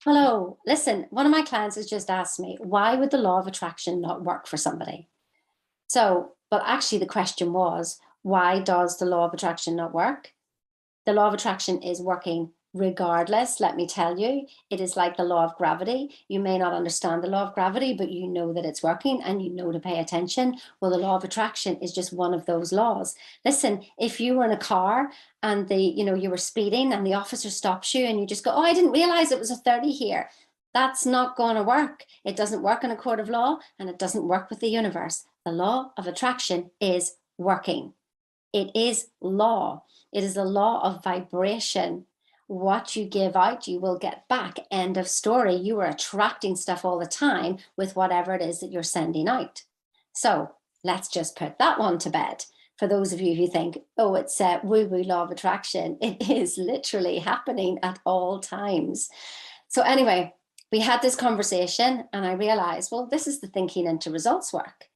Hello, listen, one of my clients has just asked me, why would the law of attraction not work for somebody? But actually the question was, why does the law of attraction not work? The law of attraction is working regardless. Let me tell you, it is like the law of gravity. You may not understand the law of gravity, but you know that it's working and you know to pay attention. Well, the law of attraction is just one of those laws. Listen, if you were in a car and you were speeding and the officer stops you and you just go, oh, I didn't realize it was a 30 here. That's not going to work. It doesn't work in a court of law and it doesn't work with the universe. The law of attraction is working. It is law. It is a law of vibration. What you give out, you will get back. End of story. You are attracting stuff all the time with whatever it is that you're sending out. So let's just put that one to bed. For those of you who think, oh, it's a woo-woo law of attraction, it is literally happening at all times. So anyway, we had this conversation and I realized, well, this is the thinking into results work.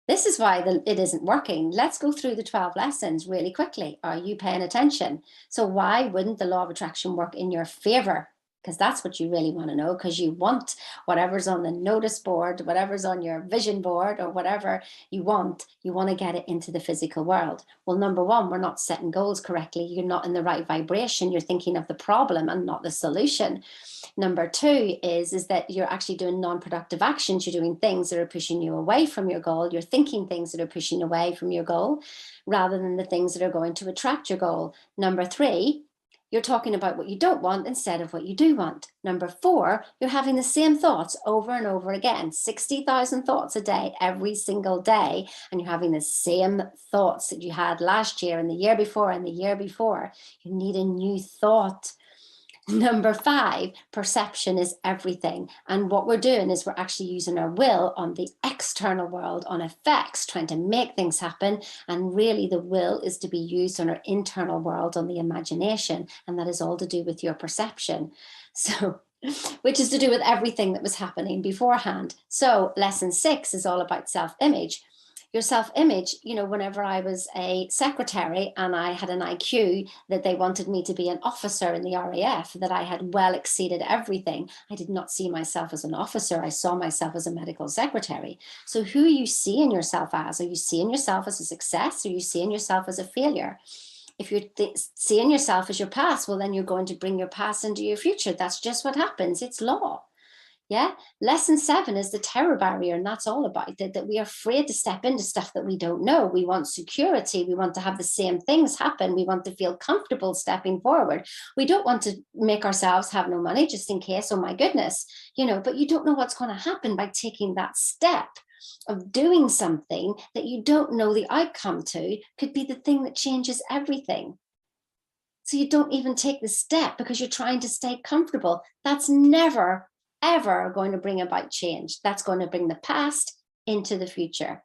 This is why it isn't working. Let's go through the 12 lessons really quickly. Are you paying attention? So why wouldn't the law of attraction work in your favor? Because that's what you really want to know, because you want whatever's on the notice board, whatever's on your vision board, or whatever you want to get it into the physical world. Well, number one, we're not setting goals correctly. You're not in the right vibration. You're thinking of the problem and not the solution. Number two is that you're actually doing non-productive actions. You're doing things that are pushing you away from your goal. You're thinking things that are pushing away from your goal rather than the things that are going to attract your goal. Number three, you're talking about what you don't want instead of what you do want. Number four, you're having the same thoughts over and over again, 60,000 thoughts a day, every single day. And you're having the same thoughts that you had last year and the year before and the year before. You need a new thought. Number five, perception is everything. And what we're doing is we're actually using our will on the external world, on effects, trying to make things happen. And really the will is to be used on our internal world, on the imagination. And that is all to do with your perception. So, which is to do with everything that was happening beforehand. So lesson 6 is all about self-image. Your self-image, whenever I was a secretary and I had an IQ that they wanted me to be an officer in the RAF, that I had well exceeded everything, I did not see myself as an officer. I saw myself as a medical secretary. So who are you seeing yourself as? Are you seeing yourself as a success? Or are you seeing yourself as a failure? If you're seeing yourself as your past, well, then you're going to bring your past into your future. That's just what happens. It's law. Yeah. Lesson 7 is the terror barrier. And that's all about that we are afraid to step into stuff that we don't know. We want security. We want to have the same things happen. We want to feel comfortable stepping forward. We don't want to make ourselves have no money just in case. Oh my goodness, but you don't know what's going to happen by taking that step of doing something that you don't know the outcome to. Could be the thing that changes everything. So you don't even take the step because you're trying to stay comfortable. That's never ever going to bring about change. That's going to bring the past into the future.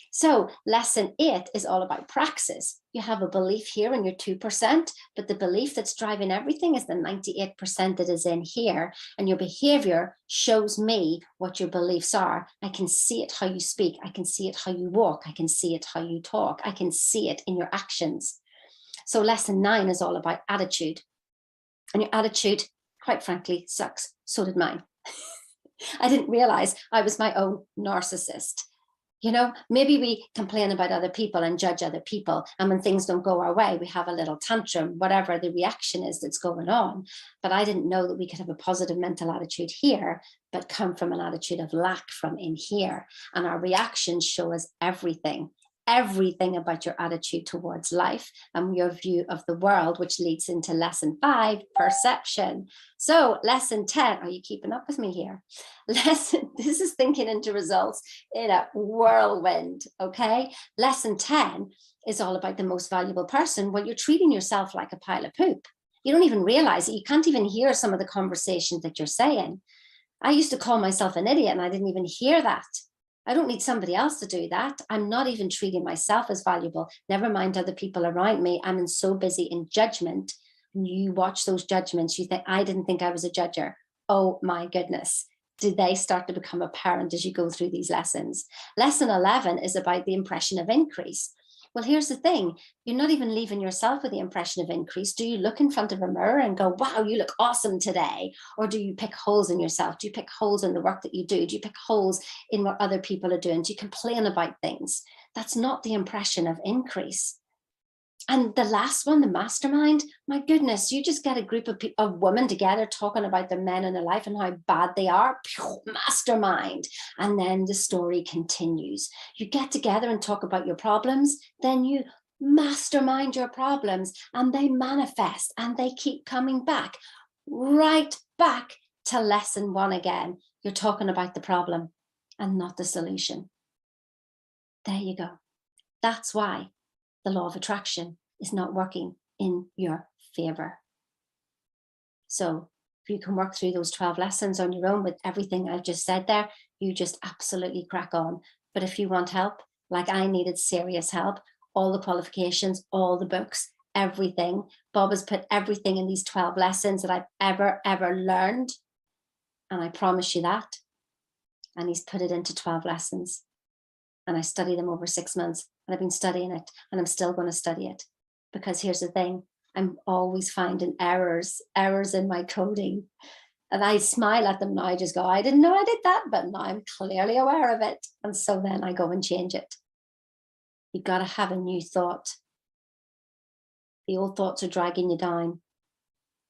So lesson 8 is all about praxis. You have a belief here in your 2%, but the belief that's driving everything is the 98% that is in here. And your behavior shows me what your beliefs are. I can see it how you speak. I can see it how you walk. I can see it how you talk. I can see it in your actions. So lesson 9 is all about attitude. And your attitude, quite frankly, sucks. So did mine. I didn't realize I was my own narcissist. Maybe we complain about other people and judge other people. And when things don't go our way, we have a little tantrum, whatever the reaction is that's going on. But I didn't know that we could have a positive mental attitude here, but come from an attitude of lack from in here. And our reactions show us everything about your attitude towards life and your view of the world, which leads into lesson 5, perception. So lesson 10, are you keeping up with me here? This is thinking into results in a whirlwind, okay? Lesson 10 is all about the most valuable person. Well, you're treating yourself like a pile of poop. You don't even realize it. You can't even hear some of the conversations that you're saying. I used to call myself an idiot and I didn't even hear that. I don't need somebody else to do that. I'm not even treating myself as valuable. Never mind other people around me. I'm so busy in judgment. And you watch those judgments, you think, I didn't think I was a judger. Oh my goodness. Do they start to become apparent as you go through these lessons? Lesson 11 is about the impression of increase. Well, here's the thing. You're not even leaving yourself with the impression of increase. Do you look in front of a mirror and go, wow, you look awesome today? Or do you pick holes in yourself? Do you pick holes in the work that you do? Do you pick holes in what other people are doing? Do you complain about things? That's not the impression of increase. And the last one, the mastermind, my goodness, you just get a group of women together talking about their men in their life and how bad they are. Phew, mastermind. And then the story continues. You get together and talk about your problems, then you mastermind your problems and they manifest and they keep coming back, right back to lesson one again. You're talking about the problem and not the solution. There you go. That's why the law of attraction is not working in your favor. So if you can work through those 12 lessons on your own with everything I've just said there, you just absolutely crack on. But if you want help, like I needed serious help, all the qualifications, all the books, everything, Bob has put everything in these 12 lessons that I've ever learned. And I promise you that. And he's put it into 12 lessons. And I study them over 6 months. And I've been studying it and I'm still going to study it, because here's the thing, I'm always finding errors in my coding, and I smile at them now. I just go, I didn't know I did that, but now I'm clearly aware of it, and so then I go and change it. You've got to have a new thought. The old thoughts are dragging you down.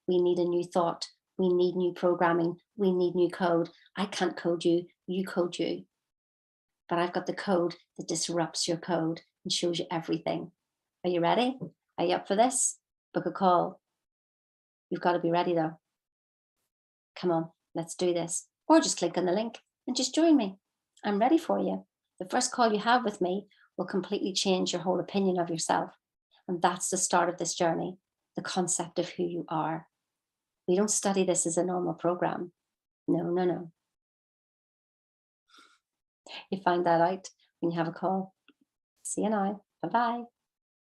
We need a new thought. We need new programming. We need new code. I can't code you, you code you. But I've got the code that disrupts your code and shows you everything. Are you ready? Are you up for this? Book a call. You've got to be ready though. Come on, let's do this. Or just click on the link and just join me. I'm ready for you. The first call you have with me will completely change your whole opinion of yourself. And that's the start of this journey, the concept of who you are. We don't study this as a normal program. No, no, no. You find that out when you have a call. See you now. Bye-bye.